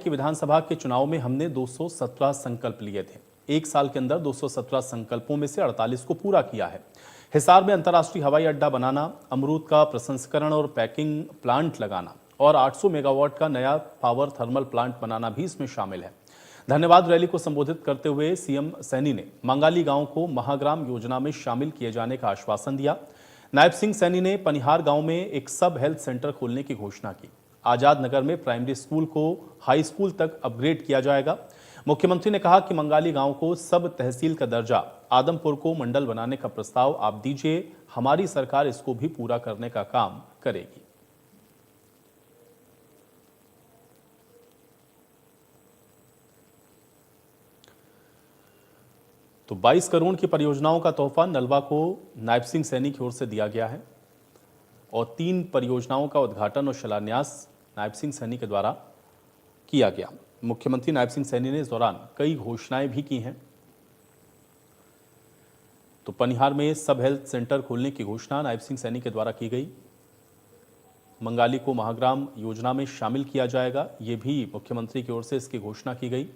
कि विधानसभा के चुनाव में हमने 217 संकल्प लिए थे। एक साल के अंदर 217 संकल्पों में से 48 को पूरा किया है। हिसार में अंतर्राष्ट्रीय हवाई अड्डा बनाना, अमरूद का प्रसंस्करण और पैकिंग प्लांट लगाना और 800 मेगावाट का नया पावर थर्मल प्लांट बनाना भी इसमें शामिल है। धन्यवाद रैली को संबोधित करते हुए सीएम सैनी ने मंगाली गांव को महाग्राम योजना में शामिल किए जाने का आश्वासन दिया। नायब सिंह सैनी ने पनिहार गांव में एक सब हेल्थ सेंटर खोलने की घोषणा की। आजाद नगर में प्राइमरी स्कूल को हाई स्कूल तक अपग्रेड किया जाएगा। मुख्यमंत्री ने कहा कि मंगाली गांव को सब तहसील का दर्जा, आदमपुर को मंडल बनाने का प्रस्ताव आप दीजिए, हमारी सरकार इसको भी पूरा करने का काम करेगी। तो 22 करोड़ की परियोजनाओं का तोहफा नलवा को नायब सिंह सैनी की ओर से दिया गया है और 3 परियोजनाओं का उद्घाटन और शिलान्यास नायब सिंह सैनी के द्वारा किया गया। मुख्यमंत्री नायब सिंह सैनी ने इस दौरान कई घोषणाएं भी की हैं। तो पनिहार में सब हेल्थ सेंटर खोलने की घोषणा नायब सिंह सैनी के द्वारा की गई। मंगाली को महाग्राम योजना में शामिल किया जाएगा, ये भी मुख्यमंत्री की ओर से इसकी घोषणा की गई।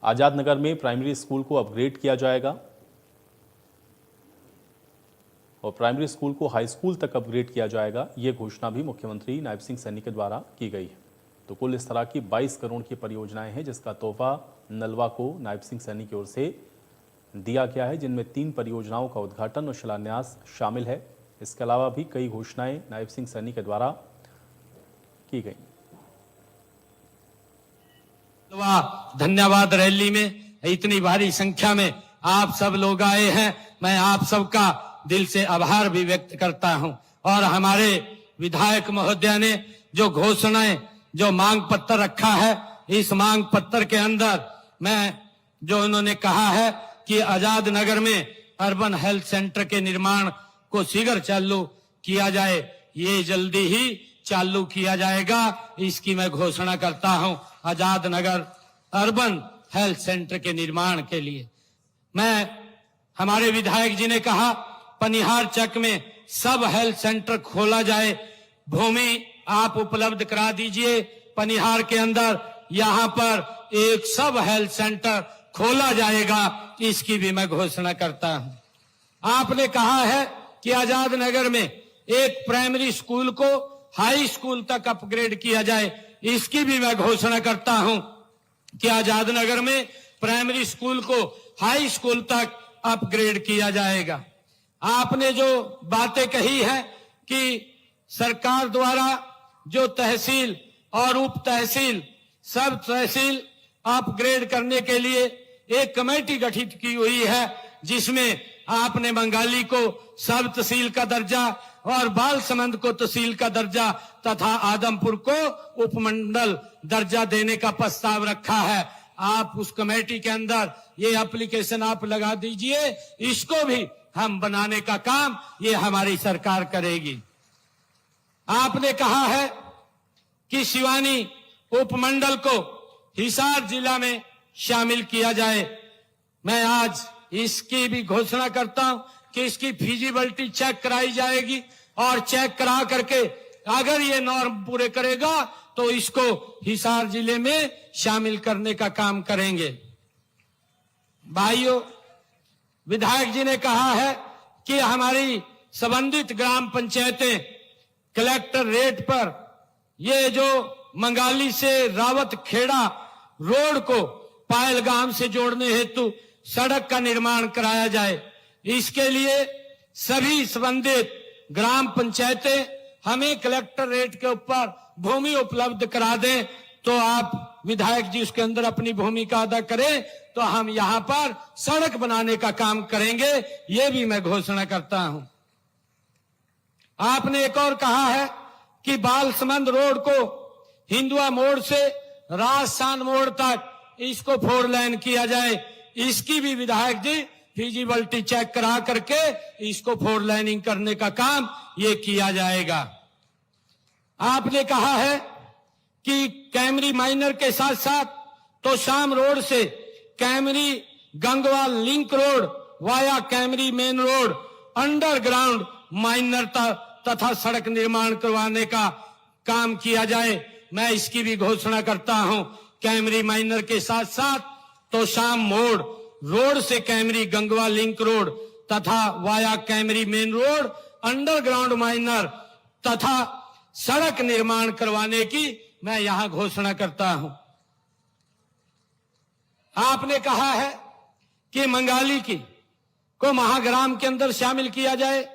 आजाद नगर में प्राइमरी स्कूल को अपग्रेड किया जाएगा और प्राइमरी स्कूल को हाई स्कूल तक अपग्रेड किया जाएगा, ये घोषणा भी मुख्यमंत्री नायब सिंह सैनी के द्वारा की गई है। तो कुल इस तरह की 22 करोड़ की परियोजनाएं हैं जिसका तोहफा नलवा को नायब सिंह सैनी की ओर से दिया गया है, जिनमें 3 परियोजनाओं का उद्घाटन और शिलान्यास शामिल है। इसके अलावा भी कई घोषणाएं नायब सिंह सैनी के द्वारा की गई। धन्यवाद रैली में इतनी भारी संख्या में आप सब लोग आए हैं, मैं आप सबका दिल से आभार भी व्यक्त करता हूं। और हमारे विधायक महोदय ने जो घोषणाएं, जो मांग पत्र रखा है, इस मांग पत्र के अंदर मैं जो उन्होंने कहा है कि आजाद नगर में अर्बन हेल्थ सेंटर के निर्माण को शीघ्र चालू किया जाए, ये जल्दी ही चालू किया जाएगा, इसकी मैं घोषणा करता हूं। Azad Nagar urban health centre के निर्माण के लिए हमारे विधायक जी ने कहा पनिहार चक में सब हेल्थ सेंटर खोला जाए, भूमि आप उपलब्ध करा दीजिए। पनिहार के अंदर यहां पर एक सब हेल्थ सेंटर खोला जाएगा, इसकी भी मैं घोषणा करता हूं। आपने कहा है कि आजाद नगर में एक प्राइमरी स्कूल को हाई स्कूल तक अपग्रेड किया जाए, इसकी भी मैं घोषणा करता हूं कि आजाद नगर में प्राइमरी स्कूल को हाई स्कूल तक अपग्रेड किया जाएगा। आपने जो बातें कही है कि सरकार द्वारा जो तहसील और उप तहसील, सब तहसील अपग्रेड करने के लिए एक कमेटी गठित की हुई है, जिसमें आपने मंगाली को सब तहसील का दर्जा और बालसमंद को तहसील का दर्जा तथा आदमपुर को उपमंडल दर्जा देने का प्रस्ताव रखा है। आप उस कमेटी के अंदर ये एप्लीकेशन आप लगा दीजिए, इसको भी हम बनाने का काम ये हमारी सरकार करेगी। आपने कहा है कि शिवानी उपमंडल को हिसार जिला में शामिल किया जाए। मैं आज इसकी भी घोषणा करता हूं कि इसकी फिजिबिलिटी चेक कराई जाएगी और चेक करा करके अगर ये नॉर्म पूरे करेगा तो इसको हिसार जिले में शामिल करने का काम करेंगे। भाइयों, विधायक जी ने कहा है कि हमारी संबंधित ग्राम पंचायतें कलेक्टर रेट पर ये जो मंगाली से रावत खेड़ा रोड को पायलगाम से जोड़ने हेतु सड़क का निर्माण कराया जाए। इसके लिए सभी संबंधित ग्राम पंचायतें हमें कलेक्टर रेट के ऊपर भूमि उपलब्ध करा दें, तो आप विधायक जी उसके अंदर अपनी भूमिका अदा करें, तो हम यहां पर सड़क बनाने का काम करेंगे, ये भी मैं घोषणा करता हूं। आपने एक और कहा है कि बालसमंद रोड को हिंदुआ मोड़ से राजस्थान मोड़ तक इसको 4 लेन किया जाए, इसकी भी विधायक जी फिजिबिलिटी चेक करा करके इसको 4 लाइनिंग करने का काम ये किया जाएगा। आपने कहा है कि कैमरी माइनर के साथ साथ तोशाम रोड से Kaimri Gangwal link road via Kaimri main road underground minor तथा सड़क निर्माण करवाने का काम किया जाए। मैं इसकी भी घोषणा करता हूं। कैमरी माइनर के साथ साथ तोशाम मोड़ रोड से कैमरी गंगवा लिंक रोड तथा via Kaimri main road underground minor तथा सड़क निर्माण करवाने की मैं यहां घोषणा करता हूं। आपने कहा है कि मंगाली की को महाग्राम के अंदर शामिल किया जाए।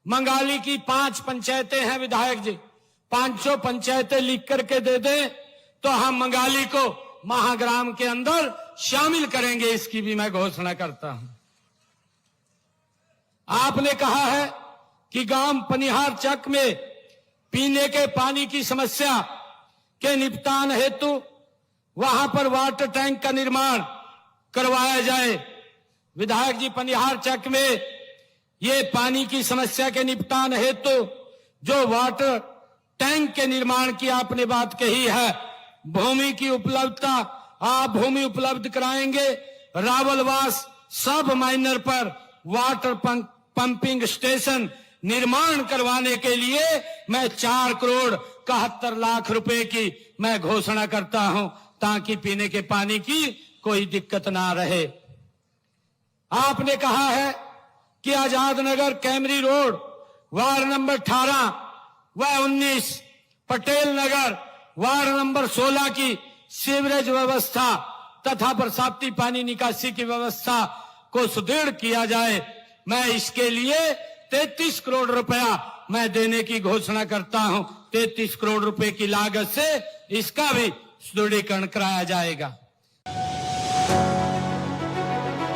मंगाली की 5 पंचायतें हैं विधायक जी, 500 पंचायतें लिख करके दे दें तो हम मंगाली को महाग्राम के अंदर शामिल करेंगे, इसकी भी मैं घोषणा करता हूं। आपने कहा है कि गांव पनिहार चक में पीने के पानी की समस्या के निपटान हेतु वहां पर वाटर टैंक का निर्माण करवाया जाए। विधायक जी, पनिहार चक में ये पानी की समस्या के निपटान हेतु जो वाटर टैंक के निर्माण की आपने बात कही है, भूमि की उपलब्धता आप भूमि उपलब्ध कराएंगे। रावलवास सब माइनर पर वाटर पंपिंग स्टेशन निर्माण करवाने के लिए मैं 4 करोड़ 71 लाख रुपए की मैं घोषणा करता हूं, ताकि पीने के पानी की कोई दिक्कत ना रहे। आपने कहा है कि Azad Nagar Camry road ward number 18 व 19, पटेल नगर वार्ड नंबर 16 की सीवरेज व्यवस्था तथा बरसाती पानी निकासी की व्यवस्था को सुदृढ़ किया जाए। मैं इसके लिए 33 करोड़ रुपया मैं देने की घोषणा करता हूं। 33 करोड़ रुपए की लागत से इसका भी सुदृढ़ीकरण कराया जाएगा।